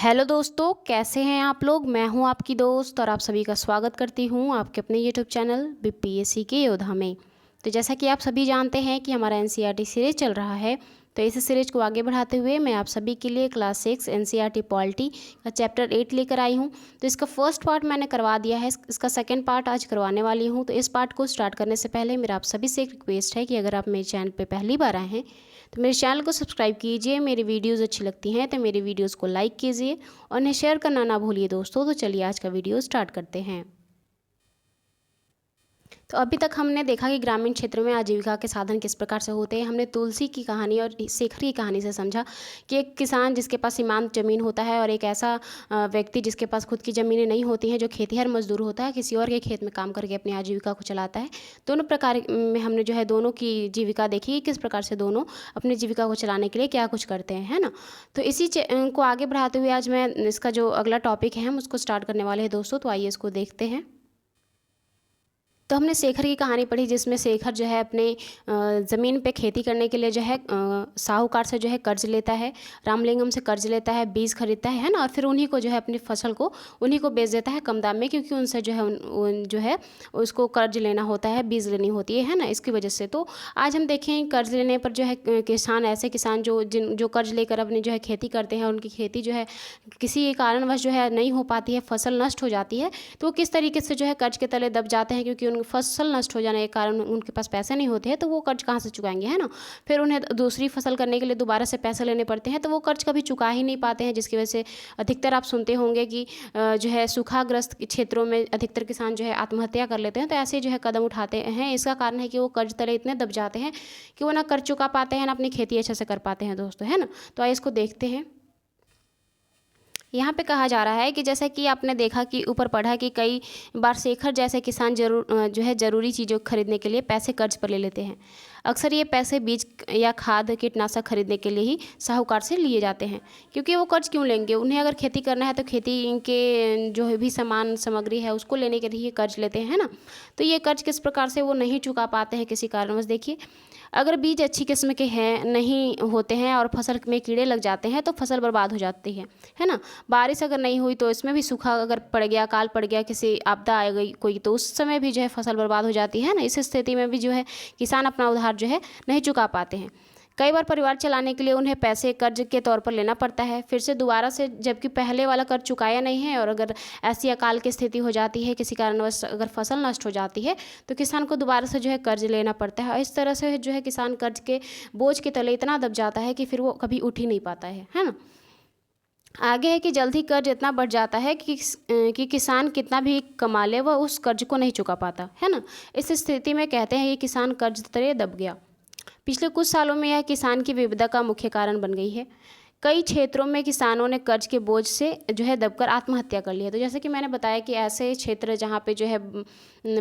Hello दोस्तों, कैसे हैं आप लोग। मैं हूं आपकी दोस्त और आप सभी का स्वागत करती हूं आपके अपने यूट्यूब चैनल बीपीएससी के योद्धा में। तो जैसा कि आप सभी जानते हैं कि हमारा एनसीईआरटी सीरीज चल रहा है, तो इस सीरीज को आगे बढ़ाते हुए मैं आप सभी के लिए क्लास 6 एनसीईआरटी पॉलिटी का चैप्टर 8 लेकर आई हूं। तो इसका फर्स्ट पार्ट मैंने करवा दिया है, इसका सेकंड पार्ट आज करवाने वाली हूं। तो इस पार्ट को स्टार्ट करने से पहले मेरा आप सभी से एक रिक्वेस्ट है कि अगर आप मेरे चैनल पर पहली बार आए हैं तो मेरे चैनल को सब्सक्राइब कीजिए। मेरी वीडियोज़ अच्छी लगती हैं तो मेरी वीडियोज़ को लाइक कीजिए और उन्हें शेयर करना ना भूलिए दोस्तों। तो चलिए आज का वीडियो स्टार्ट करते हैं। तो अभी तक हमने देखा कि ग्रामीण क्षेत्रों में आजीविका के साधन किस प्रकार से होते हैं। हमने तुलसी की कहानी और शेखर की कहानी से समझा कि एक किसान जिसके पास सीमांत ज़मीन होता है और एक ऐसा व्यक्ति जिसके पास खुद की ज़मीनें नहीं होती हैं, जो खेतीहर मजदूर होता है, किसी और के खेत में काम करके अपनी आजीविका को चलाता है। दोनों प्रकार में हमने जो है दोनों की जीविका देखी कि किस प्रकार से दोनों अपनी जीविका को चलाने के लिए क्या कुछ करते हैं, है ना। तो इसी को आगे बढ़ाते हुए आज मैं इसका जो अगला टॉपिक है हम उसको स्टार्ट करने वाले हैं दोस्तों। तो आइए इसको देखते हैं। तो हमने शेखर की कहानी पढ़ी जिसमें शेखर जो है अपने ज़मीन पे खेती करने के लिए जो है साहूकार से जो है कर्ज लेता है, रामलिंगम से कर्ज लेता है, बीज खरीदता है ना, और फिर उन्हीं को जो है अपनी फसल को उन्हीं को बेच देता है कम दाम में, क्योंकि उनसे जो है जो है उसको कर्ज लेना होता है, बीज लेनी होती है ना, इसकी वजह से। तो आज हम देखें कर्ज लेने पर जो है किसान, ऐसे किसान जो कर्ज लेकर अपनी जो है खेती करते हैं, उनकी खेती जो है किसी कारणवश जो है नहीं हो पाती है, फसल नष्ट हो जाती है, तो वो किस तरीके से जो है कर्ज के तले दब जाते हैं, क्योंकि फसल नष्ट हो जाने के कारण उनके पास पैसे नहीं होते हैं, तो वो कर्ज कहाँ से चुकाएंगे, है ना। फिर उन्हें दूसरी फसल करने के लिए दोबारा से पैसे लेने पड़ते हैं, तो वो कर्ज कभी चुका ही नहीं पाते हैं, जिसकी वजह से अधिकतर आप सुनते होंगे कि जो है सूखाग्रस्त क्षेत्रों में अधिकतर किसान जो है आत्महत्या कर लेते हैं। तो ऐसे जो है कदम उठाते हैं, इसका कारण है कि वो कर्ज तले इतने दब जाते हैं कि वो ना कर्ज चुका पाते हैं ना अपनी खेती अच्छे से कर पाते हैं दोस्तों, है ना। तो आइए इसको देखते हैं। यहाँ पे कहा जा रहा है कि जैसा कि आपने देखा कि ऊपर पढ़ा कि कई बार शेखर जैसे किसान जो है ज़रूरी चीज़ों खरीदने के लिए पैसे कर्ज पर ले लेते हैं। अक्सर ये पैसे बीज या खाद कीटनाशक खरीदने के लिए ही साहूकार से लिए जाते हैं, क्योंकि वो कर्ज क्यों लेंगे, उन्हें अगर खेती करना है तो खेती के जो भी सामान सामग्री है उसको लेने के लिए कर्ज लेते हैं, है ना। तो ये कर्ज किस प्रकार से वो नहीं चुका पाते हैं किसी कारणवश। देखिए, अगर बीज अच्छी किस्म के हैं नहीं होते हैं और फसल में कीड़े लग जाते हैं तो फसल बर्बाद हो जाती है ना। बारिश अगर नहीं हुई तो इसमें भी सूखा अगर पड़ गया, काल पड़ गया, किसी आपदा आ गई कोई, तो उस समय भी जो है फसल बर्बाद हो जाती है ना। इस स्थिति में भी जो है किसान अपना उधार जो है नहीं चुका पाते हैं। कई बार परिवार चलाने के लिए उन्हें पैसे कर्ज के तौर पर लेना पड़ता है फिर से दोबारा से, जबकि पहले वाला कर्ज चुकाया नहीं है। और अगर ऐसी अकाल की स्थिति हो जाती है, किसी कारणवश अगर फसल नष्ट हो जाती है, तो किसान को दोबारा से जो है कर्ज लेना पड़ता है। और इस तरह से जो है किसान कर्ज के बोझ के तले इतना दब जाता है कि फिर वो कभी उठ ही नहीं पाता है ना। आगे है कि जल्द ही कर्ज इतना बढ़ जाता है कि किसान कितना भी कमा ले वह उस कर्ज को नहीं चुका पाता, है ना। इस स्थिति में कहते हैं कि किसान कर्ज तले दब गया। पिछले कुछ सालों में यह किसान की विपदा का मुख्य कारण बन गई है। कई क्षेत्रों में किसानों ने कर्ज के बोझ से जो है दबकर आत्महत्या कर ली है। तो जैसे कि मैंने बताया कि ऐसे क्षेत्र जहाँ पे जो है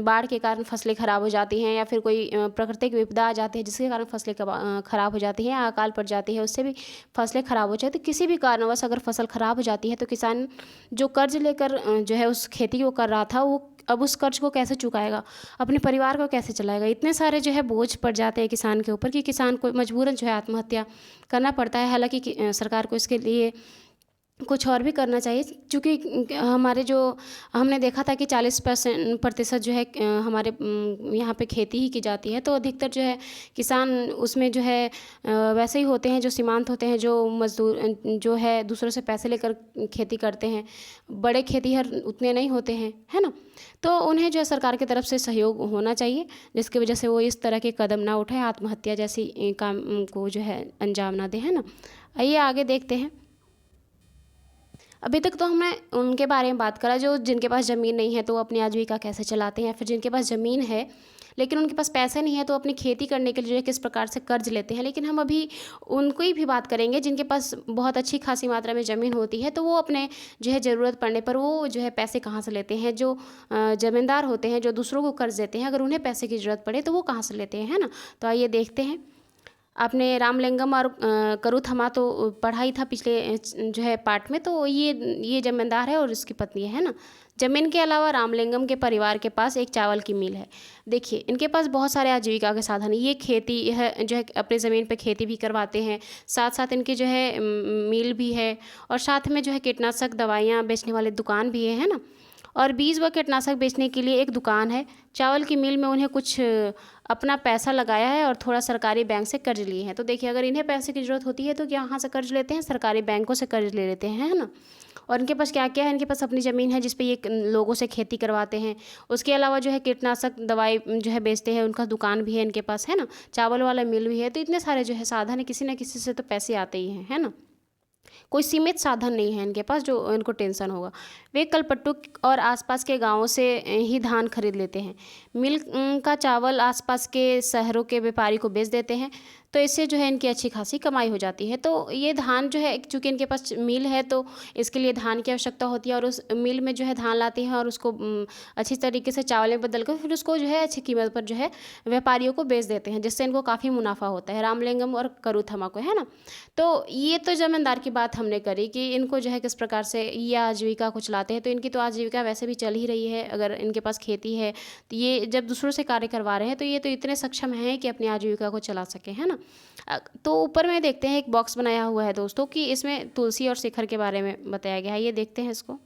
बाढ़ के कारण फसलें खराब हो जाती हैं, या फिर कोई प्राकृतिक विपदा आ जाती है जिसके कारण फसलें खराब हो जाती हैं, या अकाल पड़ जाती है उससे भी फसलें खराब हो जाती है। तो किसी भी कारणवश अगर फसल खराब हो जाती है तो किसान जो कर्ज लेकर जो है उस खेती को कर रहा था, वो अब उस कर्ज को कैसे चुकाएगा, अपने परिवार को कैसे चलाएगा। इतने सारे जो है बोझ पड़ जाते हैं किसान के ऊपर कि किसान को मजबूरन जो है आत्महत्या करना पड़ता है। हालांकि सरकार को इसके लिए कुछ और भी करना चाहिए, क्योंकि हमारे जो हमने देखा था कि 40% जो है हमारे यहाँ पे खेती ही की जाती है। तो अधिकतर जो है किसान उसमें जो है वैसे ही होते हैं जो सीमांत होते हैं, जो मजदूर जो है दूसरों से पैसे लेकर खेती करते हैं, बड़े खेतीहर उतने नहीं होते हैं, है ना। तो उन्हें जो है सरकार की तरफ से सहयोग होना चाहिए, जिसकी वजह से वो इस तरह के कदम ना उठाएं, आत्महत्या जैसी काम को जो है अंजाम ना दें, है ना। आइए आगे देखते हैं। अभी तक तो हमने उनके बारे में बात करा जो जिनके पास ज़मीन नहीं है तो वो अपनी आजीविका कैसे चलाते हैं, फिर जिनके पास ज़मीन है लेकिन उनके पास पैसे नहीं है तो अपनी खेती करने के लिए जो है किस प्रकार से कर्ज लेते हैं। लेकिन हम अभी उनको ही भी बात करेंगे जिनके पास बहुत अच्छी खासी मात्रा में ज़मीन होती है, तो वो अपने जो है ज़रूरत पड़ने पर वो जो है पैसे कहाँ से लेते हैं। जो ज़मींदार होते हैं जो दूसरों को कर्ज देते हैं, अगर उन्हें पैसे की ज़रूरत पड़े तो वो कहाँ से लेते हैं, है ना। तो आइए देखते हैं। आपने रामलिंगम और करूथमा तो पढ़ा ही था पिछले जो है पार्ट में। तो ये जमींदार है और उसकी पत्नी है ना। ज़मीन के अलावा रामलिंगम के परिवार के पास एक चावल की मिल है। देखिए इनके पास बहुत सारे आजीविका के साधन है। ये खेती है जो है अपनी ज़मीन पे खेती भी करवाते हैं, साथ साथ इनकी जो है मिल भी है, और साथ में जो है कीटनाशक दवाइयाँ बेचने वाले दुकान भी है ना। और बीज व कीटनाशक बेचने के लिए एक दुकान है। चावल की मिल में उन्हें कुछ अपना पैसा लगाया है और थोड़ा सरकारी बैंक से कर्ज लिए हैं। तो देखिए अगर इन्हें पैसे की ज़रूरत होती है तो यहाँ से कर्ज लेते हैं, सरकारी बैंकों से कर्ज ले लेते हैं, है ना। और इनके पास क्या क्या है, इनके पास अपनी ज़मीन है जिस पे ये लोगों से खेती करवाते हैं। उसके अलावा जो है कीटनाशक दवाई जो है बेचते हैं, उनका दुकान भी है इनके पास, है ना। चावल वाला मिल भी है। तो इतने सारे जो है साधन है, किसी न किसी से तो पैसे आते ही हैं, है ना। कोई सीमित साधन नहीं है इनके पास जो इनको टेंशन होगा। वे कलपट्टू और आसपास के गांवों से ही धान खरीद लेते हैं। मिल का चावल आसपास के शहरों के व्यापारी को बेच देते हैं। तो इससे जो है इनकी अच्छी खासी कमाई हो जाती है। तो ये धान जो है, चूँकि इनके पास मिल है तो इसके लिए धान की आवश्यकता होती है, और उस मिल में जो है धान लाते हैं और उसको अच्छी तरीके से चावल में बदल कर फिर उसको जो है अच्छी कीमत पर जो है व्यापारियों को बेच देते हैं, जिससे इनको काफ़ी मुनाफा होता है, रामलिंगम और करूथमा को, है ना। तो ये तो जमींदार की बात हमने करी कि इनको जो है किस प्रकार से ये आजीविका को चलाते हैं। तो इनकी तो आजीविका वैसे भी चल ही रही है। अगर इनके पास खेती है तो ये जब दूसरों से कार्य करवा रहे हैं तो ये तो इतने सक्षम हैं कि अपनी आजीविका को चला सके, है ना। तो ऊपर में देखते हैं एक बॉक्स बनाया हुआ है दोस्तों कि इसमें तुलसी और शिखर के बारे में बताया गया है। ये देखते हैं इसको।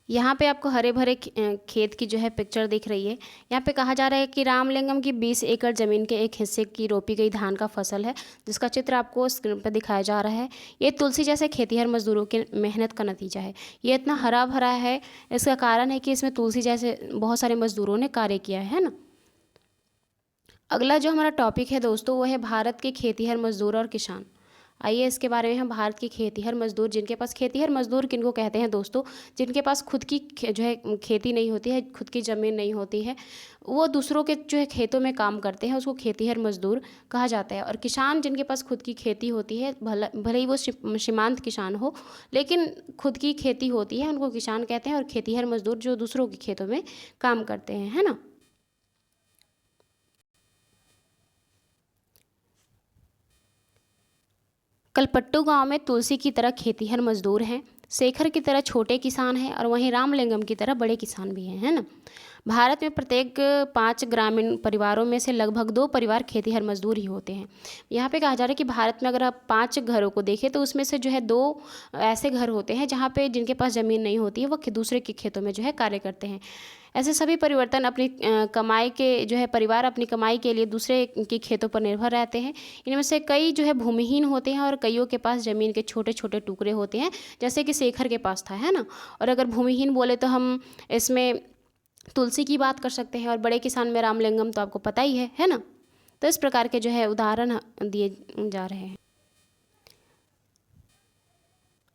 यहाँ पे आपको हरे भरे खेत की जो है पिक्चर दिख रही है। यहाँ पे कहा जा रहा है कि रामलिंगम की 20 एकड़ ज़मीन के एक हिस्से की रोपी गई धान का फसल है, जिसका चित्र आपको स्क्रीन पर दिखाया जा रहा है। ये तुलसी जैसे खेतीहर मजदूरों की मेहनत का नतीजा है। ये इतना हरा भरा है, इसका कारण है कि इसमें तुलसी जैसे बहुत सारे मजदूरों ने कार्य किया है ना। अगला जो हमारा टॉपिक है दोस्तों वो है भारत के खेतीहर मजदूर और किसान। आइए इसके बारे में हम भारत के खेतीहर मजदूर, जिनके पास खेतीहर मजदूर किनको कहते हैं दोस्तों, जिनके पास खुद की जो है खेती नहीं होती है, खुद की ज़मीन नहीं होती है, वो दूसरों के जो है खेतों में काम करते हैं, उसको खेतीहर मजदूर कहा जाता है। और किसान जिनके पास खुद की खेती होती है, भले ही वो सीमांत किसान हो, लेकिन खुद की खेती होती है, उनको किसान कहते हैं। और खेतीहर मजदूर जो दूसरों के खेतों में काम करते हैं, है ना। कलपट्टू गांव में तुलसी की तरह खेतीहर मजदूर हैं, शेखर की तरह छोटे किसान हैं, और वहीं रामलिंगम की तरह बड़े किसान भी हैं, है ना। भारत में प्रत्येक 5 ग्रामीण परिवारों में से लगभग 2 परिवार खेतीहर मजदूर ही होते हैं। यहाँ पे कहा जा रहा है कि भारत में अगर आप 5 घरों को देखें तो उसमें से जो है 2 ऐसे घर होते हैं जहाँ पे जिनके पास ज़मीन नहीं होती है, वो दूसरे के खेतों में जो है कार्य करते हैं। ऐसे सभी परिवर्तन अपनी कमाई के जो है परिवार अपनी कमाई के लिए दूसरे के खेतों पर निर्भर रहते हैं। इनमें से कई जो है भूमिहीन होते हैं और कईयों के पास ज़मीन के छोटे छोटे टुकड़े होते हैं, जैसे कि शेखर के पास था, है ना। और अगर भूमिहीन बोले तो हम इसमें तुलसी की बात कर सकते हैं, और बड़े किसान में रामलिंगम तो आपको पता ही है ना। तो इस प्रकार के जो है उदाहरण दिए जा रहे हैं।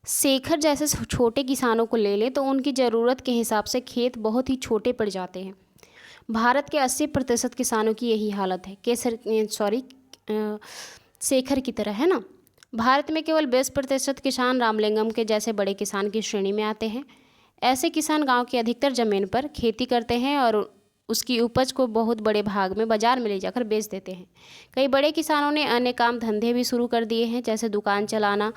शेखर जैसे छोटे किसानों को ले लें तो उनकी ज़रूरत के हिसाब से खेत बहुत ही छोटे पड़ जाते हैं। भारत के 80% किसानों की यही हालत है, शेखर की तरह, है ना। भारत में केवल 20% किसान रामलिंगम के जैसे बड़े किसान की श्रेणी में आते हैं। ऐसे किसान गांव की अधिकतर ज़मीन पर खेती करते हैं और उसकी उपज को बहुत बड़े भाग में बाज़ार में ले जाकर बेच देते हैं। कई बड़े किसानों ने अन्य काम धंधे भी शुरू कर दिए हैं, जैसे दुकान चलाना,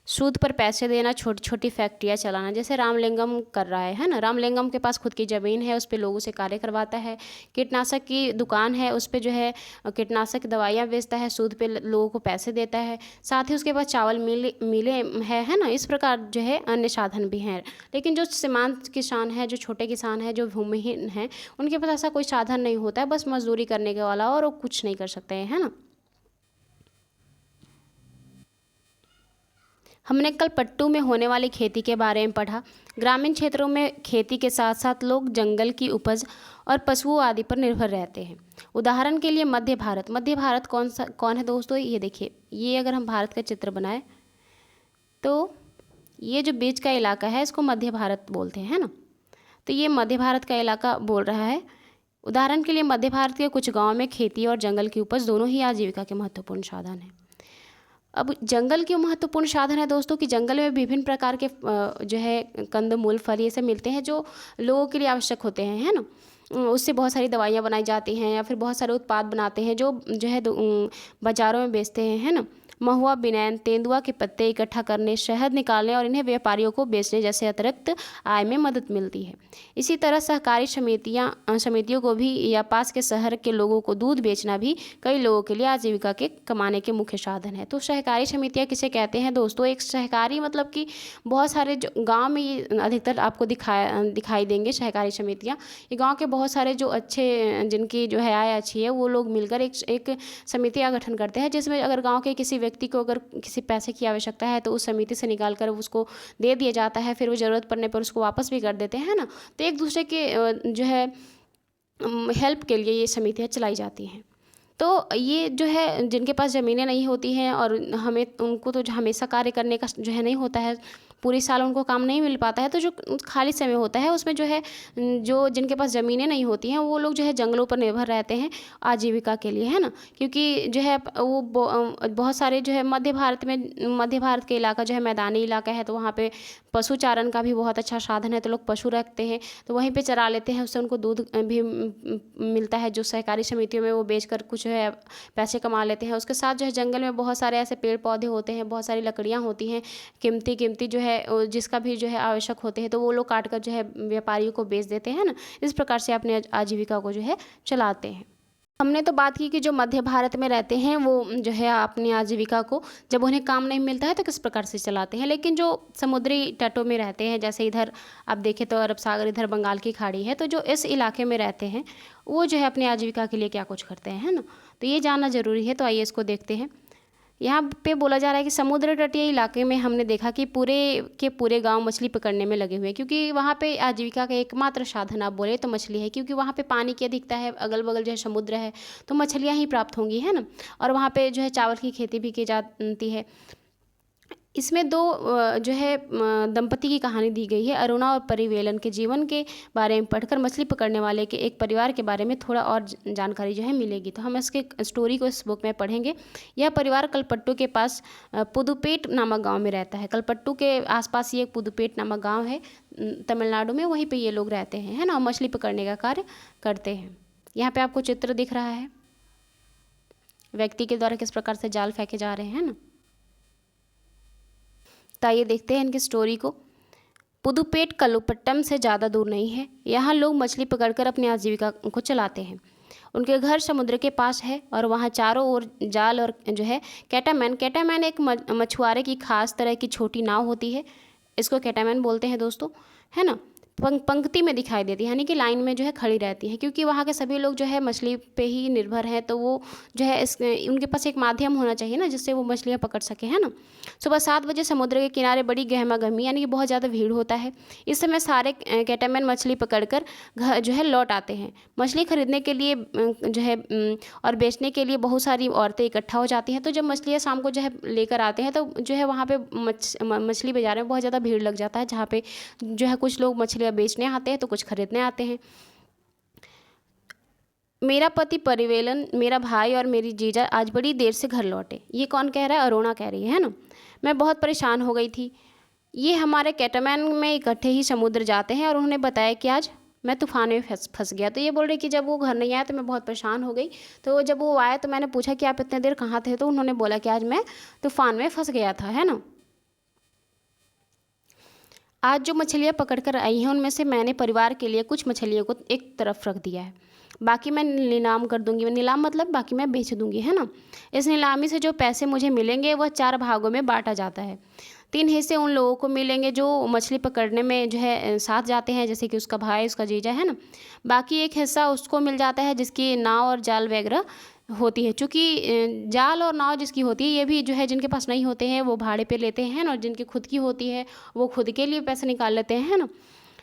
सूद पर पैसे देना, छोटी छोटी फैक्ट्रियाँ चलाना, जैसे रामलिंगम कर रहा है ना। रामलिंगम के पास खुद की ज़मीन है, उस पर लोगों से कार्य करवाता है। कीटनाशक की दुकान है, उस पर जो है कीटनाशक दवाइयाँ बेचता है, सूद पे लोगों को पैसे देता है। साथ ही उसके पास चावल मिले है ना। इस प्रकार जो है अन्य साधन भी हैं। लेकिन जो सीमांत किसान है, जो छोटे किसान हैं, जो भूमिहीन हैं, उनके पास ऐसा कोई साधन नहीं होता है, बस मजदूरी करने के वाला, और वो कुछ नहीं कर सकते हैं, है ना। हमने कल पट्टू में होने वाली खेती के बारे में पढ़ा। ग्रामीण क्षेत्रों में खेती के साथ साथ लोग जंगल की उपज और पशुओं आदि पर निर्भर रहते हैं। उदाहरण के लिए मध्य भारत कौन है दोस्तों, ये देखिए। ये अगर हम भारत का चित्र बनाए तो ये जो बीच का इलाका है इसको मध्य भारत बोलते हैं, है ना। तो ये मध्य भारत का इलाका बोल रहा है। उदाहरण के लिए मध्य भारत के कुछ गाँव में खेती और जंगल की उपज दोनों ही आजीविका के महत्वपूर्ण साधन हैं। अब जंगल क्यों महत्वपूर्ण साधन है दोस्तों, कि जंगल में विभिन्न प्रकार के जो है कंदमूल, फल, ये सब मिलते हैं जो लोगों के लिए आवश्यक होते हैं, है ना। उससे बहुत सारी दवाइयाँ बनाई जाती हैं या फिर बहुत सारे उत्पाद बनाते हैं जो है बाज़ारों में बेचते हैं, है ना। महुआ, बिनैन, तेंदुआ के पत्ते इकट्ठा करने, शहद निकालने और इन्हें व्यापारियों को बेचने जैसे अतिरिक्त आय में मदद मिलती है। इसी तरह सहकारी समितियों को भी या पास के शहर के लोगों को दूध बेचना भी कई लोगों के लिए आजीविका के कमाने के मुख्य साधन है। तो सहकारी समितियाँ किसे कहते हैं दोस्तों? एक सहकारी मतलब कि बहुत सारे जो गाँव में ये अधिकतर आपको दिखाई देंगे सहकारी समितियाँ। ये गाँव के बहुत सारे जो अच्छे जिनकी जो है आय अच्छी है वो लोग मिलकर एक समिति का गठन करते हैं, जिसमें अगर गाँव के किसी व्यक्ति को अगर किसी पैसे की आवश्यकता है तो उस समिति से निकाल कर उसको दे दिया जाता है, फिर वो ज़रूरत पड़ने पर उसको वापस भी कर देते हैं ना। तो एक दूसरे के जो है हेल्प के लिए ये समितियाँ चलाई जाती हैं। तो ये जो है जिनके पास ज़मीनें नहीं होती हैं और हमें उनको तो हमेशा कार्य करने का जो है नहीं होता है, पूरी साल उनको काम नहीं मिल पाता है, तो जो खाली समय होता है उसमें जो है जो जिनके पास ज़मीनें नहीं होती हैं वो लोग जो है जंगलों पर निर्भर रहते हैं आजीविका के लिए, है ना। क्योंकि जो है वो बहुत सारे जो है मध्य भारत के इलाका जो है मैदानी इलाका है, तो वहाँ पे पशु चारण का भी बहुत अच्छा साधन है, तो लोग पशु रखते हैं तो वहीं पे चरा लेते हैं, उससे उनको दूध भी मिलता है जो सहकारी समितियों में वो बेचकर कुछ है पैसे कमा लेते हैं। उसके साथ जो है जंगल में बहुत सारे ऐसे पेड़ पौधे होते हैं, बहुत सारी लकड़ियाँ होती हैं कीमती जो है जिसका भी जो है आवश्यक होते हैं, तो वो लोग काट कर जो है व्यापारियों को बेच देते हैं ना। इस प्रकार से अपने आजीविका को जो है चलाते हैं। हमने तो बात की कि जो मध्य भारत में रहते हैं वो जो है अपनी आजीविका को जब उन्हें काम नहीं मिलता है तो किस प्रकार से चलाते हैं, लेकिन जो समुद्री तटों में रहते हैं, जैसे इधर आप देखें तो अरब सागर, इधर बंगाल की खाड़ी है, तो जो इस इलाके में रहते हैं वो जो है अपनी आजीविका के लिए क्या कुछ करते हैं, है ना। तो ये जानना ज़रूरी है। तो आइए इसको देखते हैं। यहाँ पे बोला जा रहा है कि समुद्र तटीय इलाके में हमने देखा कि पूरे गांव मछली पकड़ने में लगे हुए हैं, क्योंकि वहाँ पे आजीविका का एकमात्र साधन आप बोले तो मछली है, क्योंकि वहाँ पे पानी की अधिकता है, अगल बगल जो है समुद्र है, तो मछलियाँ ही प्राप्त होंगी, है ना। और वहाँ पे जो है चावल की खेती भी की जाती है। इसमें दो जो है दंपति की कहानी दी गई है। अरुणा और परिवेलन के जीवन के बारे में पढ़कर मछली पकड़ने वाले के एक परिवार के बारे में थोड़ा और जानकारी जो है मिलेगी। तो हम इसके स्टोरी को इस बुक में पढ़ेंगे। यह परिवार कलपट्टू के पास पुदुपेट नामक गांव में रहता है। कलपट्टू के आसपास ये एक पुदुपेट नामक गांव है तमिलनाडु में, वहीं पर ये लोग रहते हैं, है ना, मछली पकड़ने का कार्य करते हैं। यहाँ पर आपको चित्र दिख रहा है, व्यक्ति के द्वारा किस प्रकार से जाल फेंके जा रहे हैं ना। तो आइए देखते हैं इनकी स्टोरी को। पुदुपेट कलुपट्टम से ज़्यादा दूर नहीं है। यहाँ लोग मछली पकड़कर अपनी आजीविका को चलाते हैं। उनके घर समुद्र के पास है और वहाँ चारों ओर जाल और जो है कैटामैन एक मछुआरे की खास तरह की छोटी नाव होती है। इसको कैटामैन बोलते हैं दोस्तों, है ना। पंक्ति में दिखाई देती है, यानी कि लाइन में जो है खड़ी रहती है, क्योंकि वहाँ के सभी लोग जो है मछली पे ही निर्भर हैं, तो वो जो है उनके पास एक माध्यम होना चाहिए ना जिससे वो मछलियाँ पकड़ सके, है ना। सुबह 7 बजे समुद्र के किनारे बड़ी गहमा गहमी यानी कि बहुत ज़्यादा भीड़ होता है। इस समय सारे कैटामैन मछली पकड़कर घर जो है लौट आते हैं। मछली खरीदने के लिए जो है और बेचने के लिए बहुत सारी औरतें इकट्ठा हो जाती हैं। तो जब मछलियाँ शाम को जो है लेकर आते हैं तो जो है वहाँ पे मछली बाजार में बहुत ज़्यादा भीड़ लग जाता है, जहाँ पे जो है कुछ लोग मछलियाँ बेचने आते हैं तो कुछ खरीदने आते हैं। मेरा पति परिवेलन, मेरा भाई और मेरी जीजा आज बड़ी देर से घर लौटे। ये कौन कह रहा है? अरुणा कह रही है ना। मैं बहुत परेशान हो गई थी। ये हमारे कैटामैन में इकट्ठे ही समुद्र जाते हैं और उन्होंने बताया कि आज मैं तूफान में फंस गया। तो ये बोल रही कि जब वो घर नहीं आया तो मैं बहुत परेशान हो गई। तो जब वो आया तो मैंने पूछा कि आप इतने देर कहाँ थे, तो उन्होंने बोला कि आज मैं तूफान में फंस गया था, है ना। आज जो मछलियाँ पकड़ कर आई हैं उनमें से मैंने परिवार के लिए कुछ मछलियों को एक तरफ रख दिया है, बाकी मैं नीलाम कर दूंगी। नीलाम मतलब बाकी मैं बेच दूंगी, है ना। इस नीलामी से जो पैसे मुझे मिलेंगे वह 4 भागों में बांटा जाता है। 3 हिस्से उन लोगों को मिलेंगे जो मछली पकड़ने में जो है साथ जाते हैं, जैसे कि उसका भाई, उसका जीजा, है ना। बाकी एक हिस्सा उसको मिल जाता है जिसकी नाव और जाल वगैरह होती है। चूँकि जाल और नाव जिसकी होती है ये भी जो है जिनके पास नहीं होते हैं वो भाड़े पे लेते हैं, और जिनकी खुद की होती है वो खुद के लिए पैसे निकाल लेते हैं, है ना।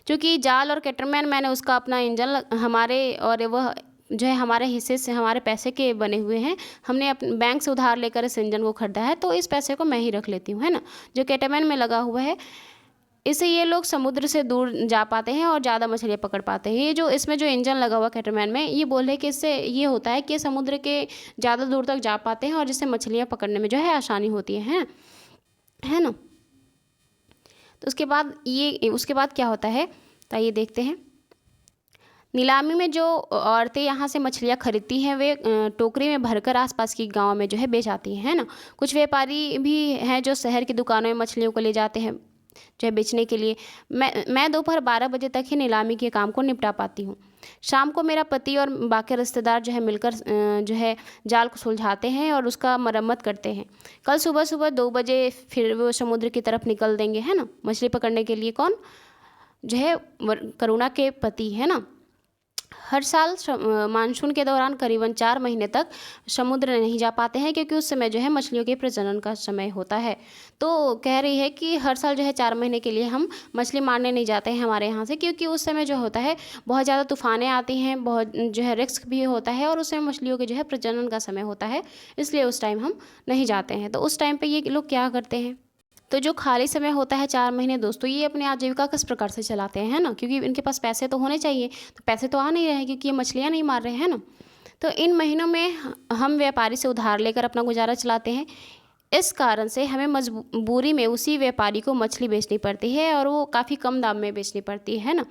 क्योंकि जाल और कैटरमैन मैंने उसका अपना इंजन हमारे और वह जो है हमारे हिस्से से हमारे पैसे के बने हुए हैं। हमने अपने बैंक से उधार लेकर इस इंजन को खरीदा है, तो इस पैसे को मैं ही रख लेती हूँ, है ना। जो कैटरमैन में लगा हुआ है इससे ये लोग समुद्र से दूर जा पाते हैं और ज़्यादा मछलियाँ पकड़ पाते हैं। ये जो इसमें जो इंजन लगा हुआ कैटरमैन में, ये बोल रहे कि इससे ये होता है कि समुद्र के ज़्यादा दूर तक जा पाते हैं और जिससे मछलियाँ पकड़ने में जो है आसानी होती है ना। तो उसके बाद क्या होता है, तो ये देखते हैं। नीलामी में जो औरतें यहाँ से मछलियाँ खरीदती हैं वे टोकरी में भरकर आसपास की गाँव में जो है बेच आती हैं, है ना। कुछ व्यापारी भी हैं जो शहर की दुकानों में मछलियों को ले जाते हैं जो है बेचने के लिए। मैं दोपहर 12 बजे तक ही नीलामी के काम को निपटा पाती हूँ। शाम को मेरा पति और बाकी रिश्तेदार जो है मिलकर जो है जाल को सुलझाते हैं और उसका मरम्मत करते हैं। कल सुबह सुबह 2 बजे फिर वो समुद्र की तरफ निकल देंगे, है ना, मछली पकड़ने के लिए। कौन? जो है करुणा के पति, है ना। हर साल मानसून के दौरान करीबन 4 महीने तक समुद्र नहीं जा पाते हैं, क्योंकि उस समय जो है मछलियों के प्रजनन का समय होता है। तो कह रही है कि हर साल जो है 4 महीने के लिए हम मछली मारने नहीं जाते हैं हमारे यहाँ से, क्योंकि उस समय जो होता है बहुत ज़्यादा तूफानें आती हैं, बहुत जो है रिस्क भी होता है, और उस समय मछलियों के जो है प्रजनन का समय होता है, इसलिए उस टाइम हम नहीं जाते हैं। तो उस टाइम पर ये लोग क्या करते हैं? तो जो खाली समय होता है 4 महीने दोस्तों, ये अपनी आजीविका किस प्रकार से चलाते हैं, है ना, क्योंकि इनके पास पैसे तो होने चाहिए, तो पैसे तो आ नहीं रहे हैं क्योंकि ये मछलियाँ नहीं मार रहे हैं ना। तो इन महीनों में हम व्यापारी से उधार लेकर अपना गुजारा चलाते हैं। इस कारण से हमें मजबूरी में उसी व्यापारी को मछली बेचनी पड़ती है, और वो काफ़ी कम दाम में बेचनी पड़ती है ना।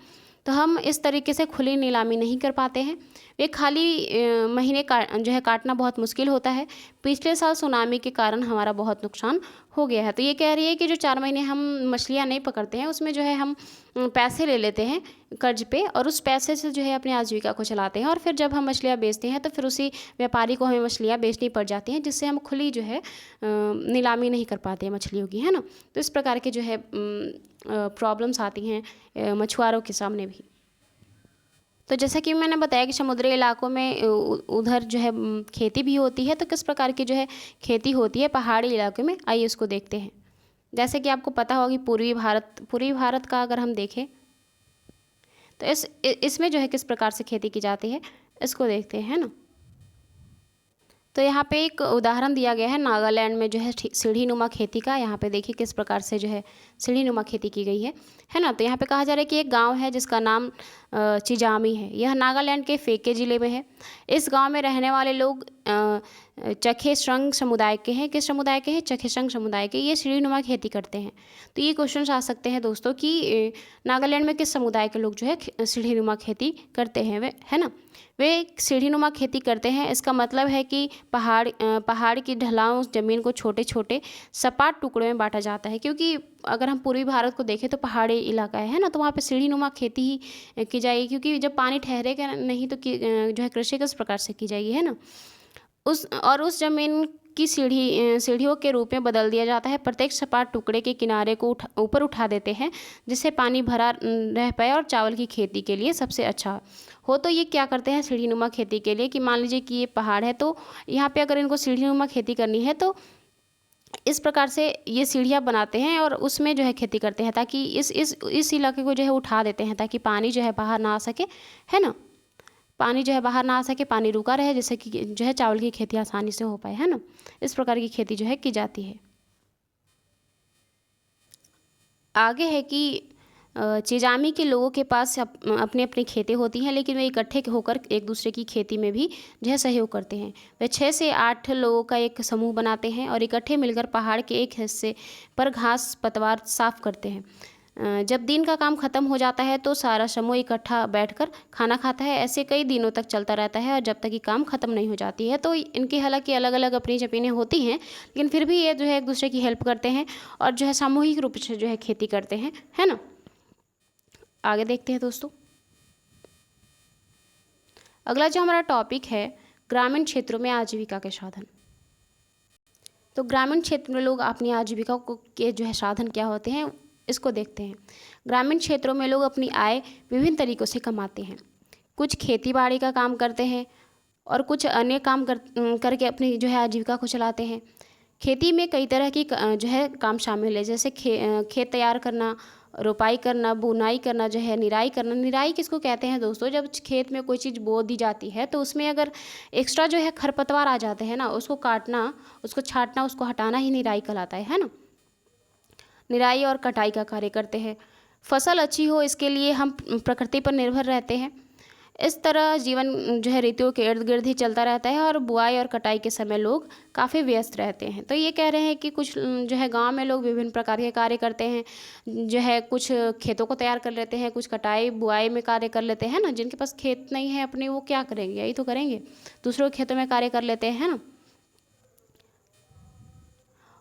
तो हम इस तरीके से खुली नीलामी नहीं कर पाते हैं। वे खाली महीने का जो है काटना बहुत मुश्किल होता है। पिछले साल सुनामी के कारण हमारा बहुत नुकसान हो गया है। तो ये कह रही है कि जो 4 महीने हम मछलियाँ नहीं पकड़ते हैं, उसमें जो है हम पैसे ले लेते हैं कर्ज पे, और उस पैसे से जो है अपनी आजीविका को चलाते हैं, और फिर जब हम मछलियाँ बेचते हैं तो फिर उसी व्यापारी को हमें मछलियाँ बेचनी पड़ जाती हैं, जिससे हम खुली जो है नीलामी नहीं कर पाते हैं मछलियों की, है ना। तो इस प्रकार के जो है प्रॉब्लम्स आती हैं मछुआरों के सामने भी। तो जैसा कि मैंने बताया कि समुद्री इलाकों में उधर जो है खेती भी होती है। तो किस प्रकार की जो है खेती होती है पहाड़ी इलाके में, आइए उसको देखते हैं। जैसे कि आपको पता होगा कि पूर्वी भारत का अगर हम देखें तो इसमें जो है किस प्रकार से खेती की जाती है, इसको देखते हैं, है ना। तो यहाँ पे एक उदाहरण दिया गया है नागालैंड में जो है सीढ़ी नुमा खेती का। यहाँ पे देखिए किस प्रकार से जो है सीढ़ी नुमा खेती की गई है ना। तो यहाँ पे कहा जा रहा है कि एक गांव है जिसका नाम चिजामी है। यह नागालैंड के फेके ज़िले में है। इस गांव में रहने वाले लोग चखेसंग समुदाय के हैं। किस समुदाय के हैं? चखेसंग समुदाय के। ये सीढ़ी नुमा खेती करते हैं। तो ये क्वेश्चन आ सकते हैं दोस्तों कि नागालैंड में किस समुदाय के लोग जो है सीढ़ी नुमा खेती करते हैं, वे, है ना। वे सीढ़ी नुमा खेती करते हैं। इसका मतलब है कि पहाड़ की ढलान ज़मीन को छोटे छोटे सपाट टुकड़ों में बांटा जाता है, क्योंकि अगर हम पूर्वी भारत को देखें तो पहाड़ी इलाका है ना, तो वहाँ पे सीढ़ी नुमा खेती ही की जाएगी, क्योंकि जब पानी ठहरेगा नहीं तो जो है कृषि किस प्रकार से की जाएगी, है ना। उस ज़मीन की सीढ़ियों के रूप में बदल दिया जाता है। प्रत्येक सपाट टुकड़े के किनारे को ऊपर उठा देते हैं, जिससे पानी भरा रह पाए और चावल की खेती के लिए सबसे अच्छा हो। तो ये क्या करते हैं सीढ़ी नुमा खेती के लिए, कि मान लीजिए कि ये पहाड़ है, तो यहाँ पे अगर इनको सीढ़ी नुमा खेती करनी है तो इस प्रकार से ये सीढ़ियाँ बनाते हैं और उसमें जो है खेती करते हैं, ताकि इस इलाके को जो है उठा देते हैं, ताकि पानी जो है बाहर ना आ सके, है ना। पानी जो है बाहर ना आ सके, पानी रुका रहे, जिससे कि जो है चावल की खेती आसानी से हो पाए, है ना। इस प्रकार की खेती जो है की जाती है। आगे है कि चिजामी के लोगों के पास अपनी अपनी खेती होती हैं, लेकिन वे इकट्ठे होकर एक दूसरे की खेती में भी जो है सहयोग करते हैं। वे 6 से 8 लोगों का एक समूह बनाते हैं और इकट्ठे मिलकर पहाड़ के एक हिस्से पर घास पतवार साफ करते हैं। जब दिन का काम खत्म हो जाता है तो सारा समूह इकट्ठा बैठकर खाना खाता है। ऐसे कई दिनों तक चलता रहता है, और जब तक कि काम खत्म नहीं हो जाती है। तो इनकी हालांकि अलग अलग अपनी ज़मीनें होती हैं, लेकिन फिर भी ये जो है एक दूसरे की हेल्प करते हैं और जो है सामूहिक रूप से जो है खेती करते हैं, है ना। आगे देखते हैं दोस्तों। अगला जो हमारा टॉपिक है, ग्रामीण क्षेत्रों में आजीविका के साधन। तो ग्रामीण क्षेत्र में लोग अपनी आजीविका को के जो है साधन क्या होते हैं, इसको देखते हैं। ग्रामीण क्षेत्रों में लोग अपनी आय विभिन्न तरीकों से कमाते हैं। कुछ खेती बाड़ी का काम करते हैं और कुछ अन्य काम करके अपनी जो है आजीविका को चलाते हैं। खेती में कई तरह की जो है काम शामिल है, जैसे खेत तैयार करना, रोपाई करना, बुनाई करना, जो है निराई करना। निराई किसको कहते हैं दोस्तों? जब खेत में कोई चीज़ बो दी जाती है तो उसमें अगर एक्स्ट्रा जो है खरपतवार आ जाते हैं ना, उसको काटना, उसको छांटना, उसको हटाना ही निराई कहलाता है ना। निराई और कटाई का कार्य करते हैं। फसल अच्छी हो इसके लिए हम प्रकृति पर निर्भर रहते हैं। इस तरह जीवन जो है ऋतुओं के इर्द गिर्द ही चलता रहता है और बुआई और कटाई के समय लोग काफ़ी व्यस्त रहते हैं। तो ये कह रहे हैं कि कुछ जो है गांव में लोग विभिन्न प्रकार के कार्य करते हैं, जो है कुछ खेतों को तैयार कर लेते हैं, कुछ कटाई बुआई में कार्य कर लेते हैं ना। जिनके पास खेत नहीं है अपने, वो क्या करेंगे, यही तो करेंगे, दूसरों के खेतों में कार्य कर लेते हैं ना।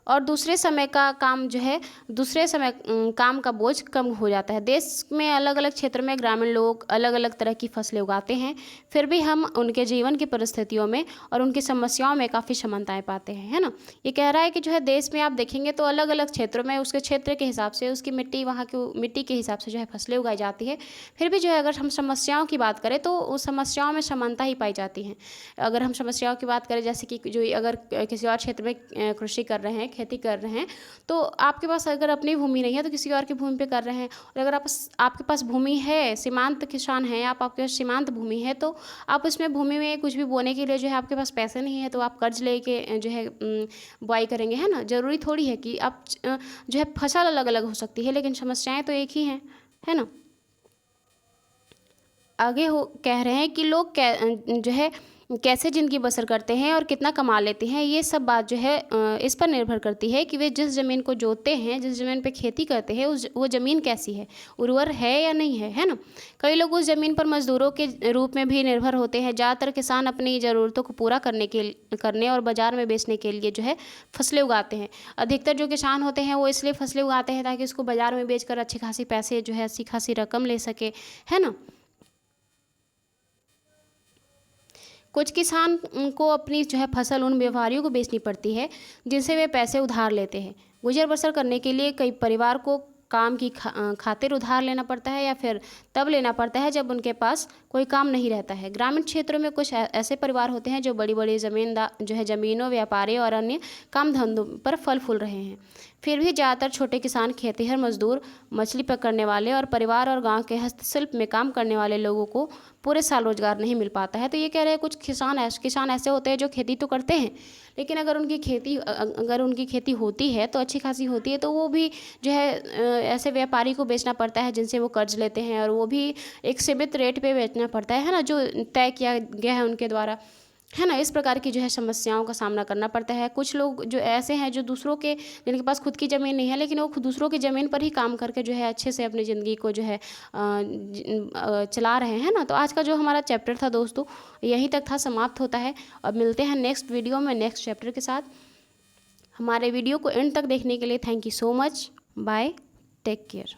और दूसरे समय का काम जो है, दूसरे समय काम का बोझ कम हो जाता है। देश में अलग अलग क्षेत्र में ग्रामीण लोग अलग अलग तरह की फसलें उगाते हैं, फिर भी हम उनके जीवन की परिस्थितियों में और उनकी समस्याओं में काफ़ी समानताएं पाते हैं, है ना। ये कह रहा है कि जो है देश में आप देखेंगे तो अलग अलग क्षेत्रों में उसके क्षेत्र के हिसाब से, उसकी मिट्टी, वहाँ की मिट्टी के हिसाब से जो है फसलें उगाई जाती है। फिर भी जो है अगर हम समस्याओं की बात करें तो उस समस्याओं में समानता ही पाई जाती है। अगर हम समस्याओं की बात करें, जैसे कि जो अगर किसी और क्षेत्र में कृषि कर रहे हैं, खेती कर रहे हैं, तो आपके पास अगर अपनी भूमि नहीं है तो किसी और की भूमि पे कर रहे हैं। और अगर आपके पास भूमि है, सीमांत किसान हैं आप, आपके पास सीमांत भूमि है, तो आप उसमें भूमि में कुछ भी बोने के लिए जो है आपके पास पैसे नहीं है, तो आप कर्ज लेके जो है बुआई करेंगे, है ना। ज़रूरी थोड़ी है कि आप जो है फसल अलग अलग हो सकती है, लेकिन समस्याएं तो एक ही हैं, है ना। आगे हो कह रहे हैं कि लोग जो है कैसे ज़िंदगी बसर करते हैं और कितना कमा लेते हैं। ये सब बात जो है इस पर निर्भर करती है कि वे जिस ज़मीन को जोतते हैं, जिस ज़मीन पे खेती करते हैं, वो ज़मीन कैसी है, उर्वर है या नहीं है ना। कई लोग उस ज़मीन पर मज़दूरों के रूप में भी निर्भर होते हैं। ज़्यादातर किसान अपनी ज़रूरतों को पूरा करने और बाज़ार में बेचने के लिए जो है फसलें उगाते हैं। अधिकतर जो किसान होते हैं वो इसलिए फसलें उगाते हैं ताकि उसको बाज़ार में बेचकर अच्छी खासी पैसे जो है, अच्छी खासी रकम ले सके, है ना। कुछ किसान को अपनी जो है फसल उन व्यापारियों को बेचनी पड़ती है जिनसे वे पैसे उधार लेते हैं। गुजर बसर करने के लिए कई परिवार को काम की खातिर उधार लेना पड़ता है, या फिर तब लेना पड़ता है जब उनके पास कोई काम नहीं रहता है। ग्रामीण क्षेत्रों में कुछ ऐसे परिवार होते हैं जो बड़ी बड़ी ज़मीनों, व्यापारी और अन्य काम धंधों पर फल फूल रहे हैं। फिर भी ज़्यादातर छोटे किसान, खेतिहर मजदूर, मछली पकड़ने वाले और परिवार और गांव के हस्तशिल्प में काम करने वाले लोगों को पूरे साल रोजगार नहीं मिल पाता है। तो ये कह रहे हैं कुछ किसान ऐसे होते हैं जो खेती तो करते हैं, लेकिन अगर उनकी खेती होती है तो अच्छी खासी होती है, तो वो भी जो है ऐसे व्यापारी को बेचना पड़ता है जिनसे वो कर्ज लेते हैं, और वो भी एक सीमित रेट पे बेचना पड़ता है ना, जो तय किया गया है उनके द्वारा, है ना। इस प्रकार की जो है समस्याओं का सामना करना पड़ता है। कुछ लोग जो ऐसे हैं जो दूसरों के, जिनके पास खुद की ज़मीन नहीं है, लेकिन वो दूसरों की ज़मीन पर ही काम करके जो है अच्छे से अपनी ज़िंदगी को जो है चला रहे हैं ना। तो आज का जो हमारा चैप्टर था दोस्तों, यहीं तक था, समाप्त होता है। अब मिलते हैं नेक्स्ट वीडियो में नेक्स्ट चैप्टर के साथ। हमारे वीडियो को एंड तक देखने के लिए thank you so much. Bye, take care.